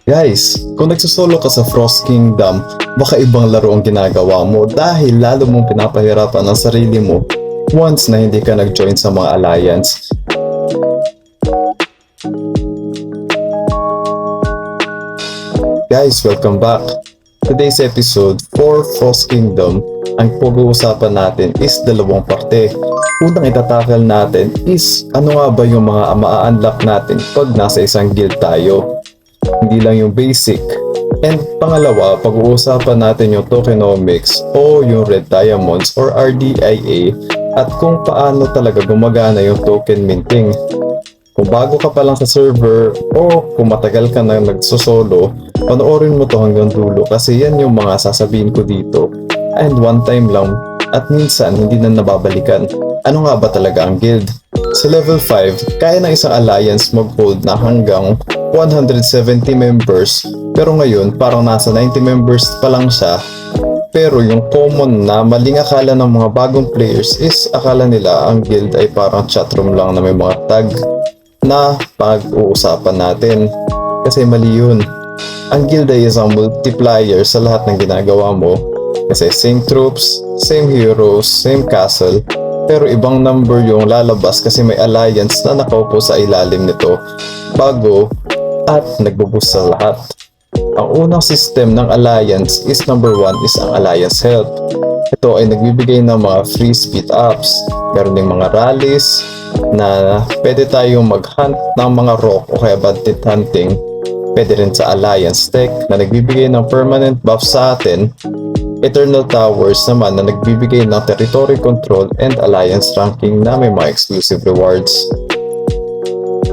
Guys, kung nagsusolo ka sa Frost Kingdom, baka ibang laro ang ginagawa mo dahil lalo mong pinapahirapan ang sarili mo once na hindi ka nag-join sa mga alliance. Guys, welcome back. Today's episode for Frost Kingdom, ang pag-uusapan natin is dalawang parte. Unang itatakal natin is ano nga ba yung mga ma-unlock natin pag nasa isang guild tayo. Hindi lang yung basic. And pangalawa, pag-uusapan natin yung tokenomics o yung red diamonds or RDIA at kung paano talaga gumagana yung token minting. Kung bago ka pa lang sa server o kung matagal ka na nagsosolo, panoorin mo to hanggang dulo kasi yan yung mga sasabihin ko dito. And one time lang at minsan hindi na nababalikan. Ano nga ba talaga ang guild? Sa level 5, kaya ng isang alliance mag-hold na hanggang 170 members pero ngayon parang nasa 90 members pa lang siya. Pero yung common na maling akala ng mga bagong players is akala nila ang guild ay parang chatroom lang na may mga tag na pag-uusapan natin. Kasi mali yun. Ang guild ay isang multiplier sa lahat ng ginagawa mo. Kasi same troops, same heroes, same castle, pero ibang number yung lalabas kasi may alliance na nakaupo sa ilalim nito bago at nagbo-boost sa lahat. Ang unang system ng alliance is number 1 is ang alliance help. Ito ay nagbibigay ng mga free speed ups. Meron ding mga rallies na pwede tayong mag-hunt ng mga rock o kaya bandit hunting. Pwede rin sa alliance tech na nagbibigay ng permanent buff sa atin. Eternal Towers naman na nagbibigay ng territory control and alliance ranking na may mga exclusive rewards.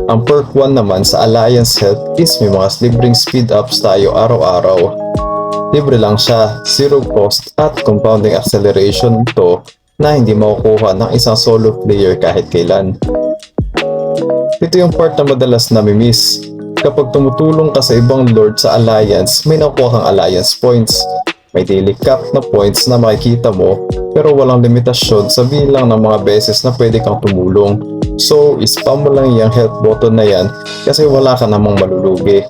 Ang perk 1 naman sa alliance help is may mga libreng speed ups tayo araw-araw. Libre lang siya, zero cost at compounding acceleration to na hindi makukuha ng isang solo player kahit kailan. Ito yung part na madalas nami-miss. Kapag tumutulong ka sa ibang lord sa alliance, may nakuha kang alliance points. May daily cap na points na makikita mo pero walang limitasyon sa bilang ng mga beses na pwede kang tumulong. So, spam mo lang yung help button na yan kasi wala ka namang malulugi.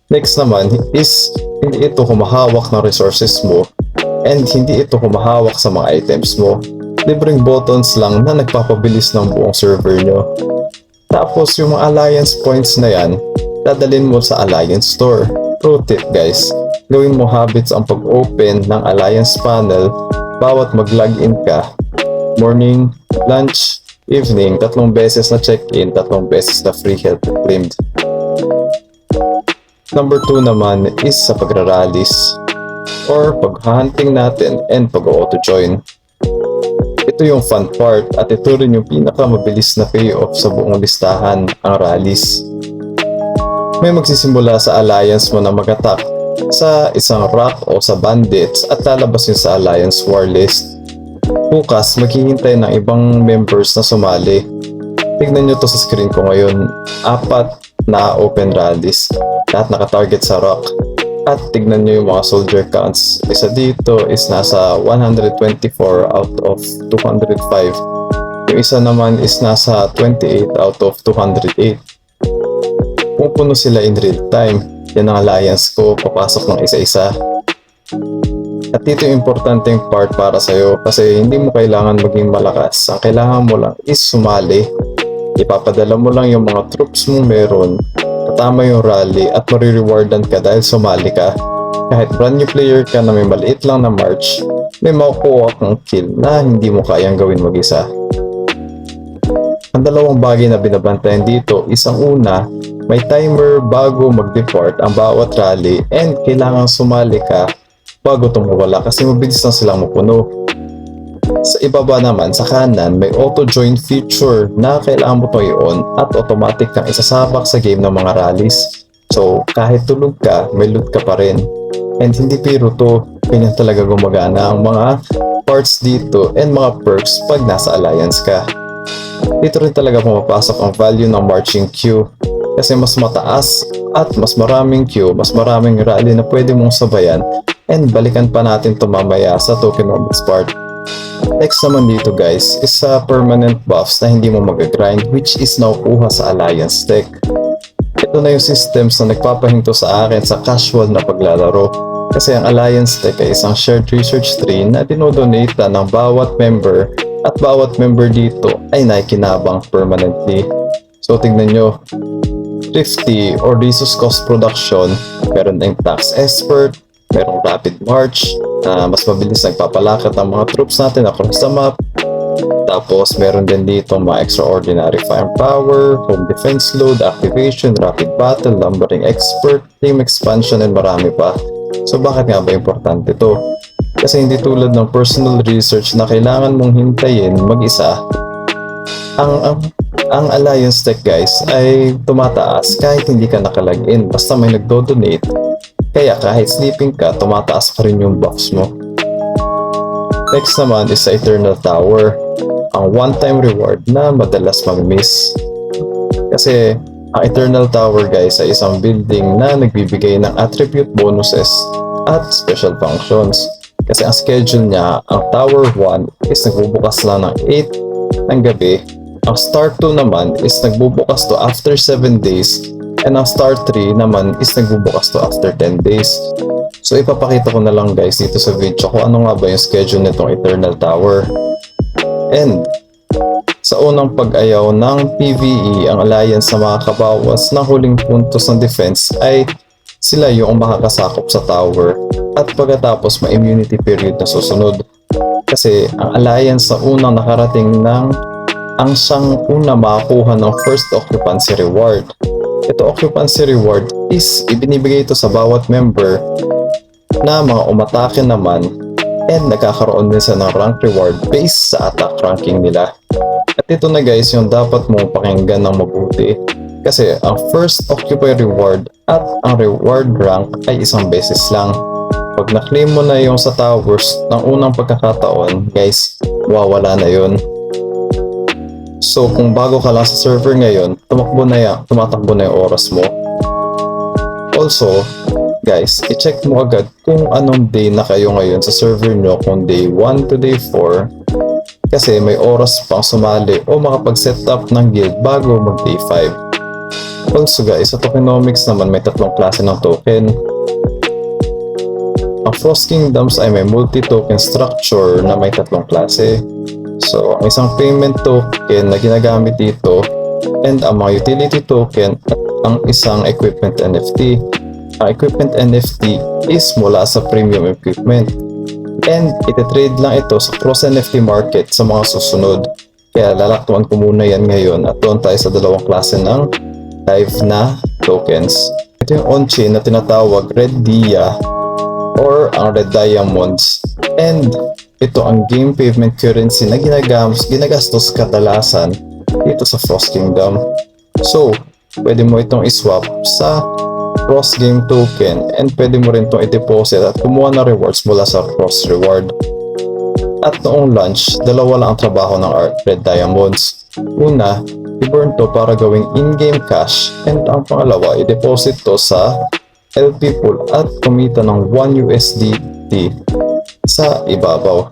Next naman is hindi ito humahawak ng resources mo and hindi ito humahawak sa mga items mo. Libreng buttons lang na nagpapabilis ng buong server nyo. Tapos yung mga alliance points na yan, dadalhin mo sa alliance store. Pro tip guys, gawin mo habits ang pag-open ng alliance panel bawat mag-login ka. Morning, lunch, evening, 3 beses na check-in, 3 beses na free health claimed. Number 2 naman is sa pagra-rallies or pag-hunting natin and pag-auto-join. Ito yung fun part at ito rin yung pinakamabilis na payoff sa buong listahan, ang rallies. May magsisimula sa alliance mo na mag-attack sa isang rock o sa bandits at lalabas yun sa alliance war list. Bukas, maghihintay ng ibang members na sumali. Tignan nyo to sa screen ko ngayon. 4 na open rallies. Lahat naka-target sa rock. At tignan nyo yung mga soldier counts. Isa dito is nasa 124 out of 205. Yung isa naman is nasa 28 out of 208. Kung puno sila in real time, yan ang alliance ko, papasok ng isa-isa. At dito yung importanteng part para sa'yo kasi hindi mo kailangan maging malakas. Ang kailangan mo lang is sumali. Ipapadala mo lang yung mga troops mong meron, katama yung rally at marirewardan ka dahil sumali ka. Kahit brand new player ka na may maliit lang na march, may makukuha kang kill na hindi mo kayang gawin mag-isa. Ang dalawang bagay na binabantayan dito is ang una, may timer bago mag-depart ang bawat rally and kailangan sumali ka bago tumawala kasi mabilis lang silang mapuno. Sa ibaba naman sa kanan may auto-join feature na kailangan mo itong i-on at automatic kang isasabak sa game ng mga rallies. So kahit tulog ka, may loot ka pa rin. And hindi biro to, ganyan talaga gumagana ang mga parts dito and mga perks pag nasa alliance ka. Dito rin talaga pumapasok ang value ng marching queue kasi mas mataas at mas maraming queue, mas maraming rally na pwede mong sabayan and balikan pa natin ito mamaya sa tokenomics part. Next naman dito guys is sa permanent buffs na hindi mo mag-grind which is nakukuha sa alliance tech. ito na yung systems na nagpapahinto sa akin sa casual na paglalaro. Kasi ang Alliance Tech ay isang shared research tree na dinodonate ng bawat member at bawat member dito ay nakikinabang permanently. So tignan nyo, Thrifty or resource cost production, meron ng tax expert, merong rapid march, mas mabilis nagpapalakad ng mga troops natin across the map. Tapos meron din dito mga extraordinary firepower, home defense load, activation, rapid battle, lumbering expert, team expansion, and marami pa. So bakit nga ba importante ito? Kasi hindi tulad ng personal research na kailangan mong hintayin mag-isa. Ang Alliance Tech guys ay tumataas kahit hindi ka nakalagin basta may nagdo-donate. Kaya kahit sleeping ka, tumataas pa rin yung buffs mo. Next naman is sa Eternal Tower, ang one-time reward na madalas mamimiss. Kasi ang Eternal Tower guys ay isang building na nagbibigay ng attribute bonuses at special functions. Kasi ang schedule niya, ang Tower 1 is nagbubukas lang ng 8 ng gabi. Ang Star 2 naman is nagbubukas to after 7 days. And ang Star 3 naman is nagbubukas to after 10 days. So ipapakita ko na lang guys dito sa video kung ano nga ba yung schedule nitong Eternal Tower. And sa unang pag-ayaw ng PvE, ang Alliance na makakabawas ng huling puntos ng defense ay sila yung makakasakop sa tower at pagkatapos ma-immunity period na susunod. Kasi ang Alliance na unang nakarating ng ang siyang una makakuha ng first occupancy reward. Ito occupancy reward is ibinibigay ito sa bawat member na mga umatake naman and nagkakaroon din sa ng rank reward based sa attack ranking nila. At ito na guys yung dapat mong pakinggan ng mabuti kasi ang first occupy reward at ang reward rank ay isang beses lang. Pag na-claim mo na yung sa towers ng unang pagkakataon guys, wawala na yun. So kung bago ka lang sa server ngayon, tumatakbo na yung oras mo. Also, guys, i-check mo agad kung anong day na kayo ngayon sa server nyo, kung day 1 to day 4. Kasi may oras pang sumali o makapag-set up ng guild bago mag day 5. Also guys, sa tokenomics naman may tatlong klase ng token. Ang Frost Kingdoms ay may multi-token structure na may tatlong klase. So, ang isang payment token na ginagamit dito and ang mga utility token at ang isang equipment NFT. Ang equipment NFT is mula sa premium equipment and ititrade lang ito sa cross NFT market sa mga susunod. Kaya lalaktuan ko muna yan ngayon at doon tayo sa dalawang klase ng live na tokens. Ito yung on-chain na tinatawag Red Dia or ang Red Diamonds and ito ang game pavement currency na ginagastos kadalasan dito sa Frost Kingdom. So, pwede mo itong iswap sa Frost Game Token and pwede mo rin itong i-deposit at kumuha na rewards mula sa Frost Reward. At noong launch, dalawa lang ang trabaho ng Red Diamonds. Una, i-burn to para gawing in-game cash and ang pangalawa, i-deposit to sa LP pool at kumita ng 1 USDT sa ibabaw.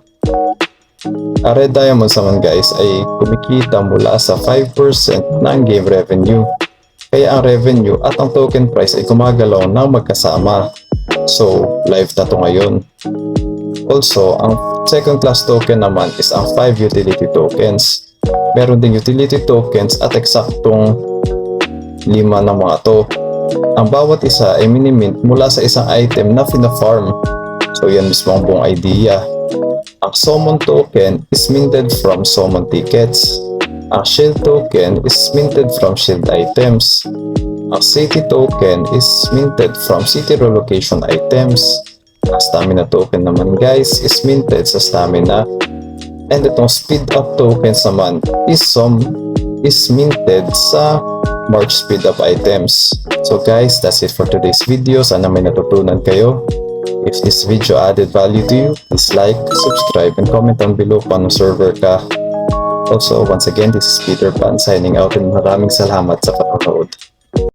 Ang Red Diamonds naman guys ay kumikita mula sa 5% ng game revenue. Kaya ang revenue at ang token price ay gumagalaw ng magkasama. So, live na to ngayon. Also, ang second class token naman is ang 5 utility tokens. Meron ding utility tokens at eksaktong 5 na mga to. Ang bawat isa ay minimint mula sa isang item na fina-farm. So, yan mismo ang buong idea. Ang Summon token is minted from Summon tickets. Ang Shield token is minted from Shield items. Ang City token is minted from City relocation items. Ang Stamina token naman guys is minted sa Stamina. And itong Speed up tokens naman is minted sa March speed up items. So guys, that's it for today's video. Sana may natutunan kayo. If this video added value to you, please like, subscribe, and comment down below kung anong server ka. Also, once again, this is Peter Pan signing out and maraming salamat sa panonood.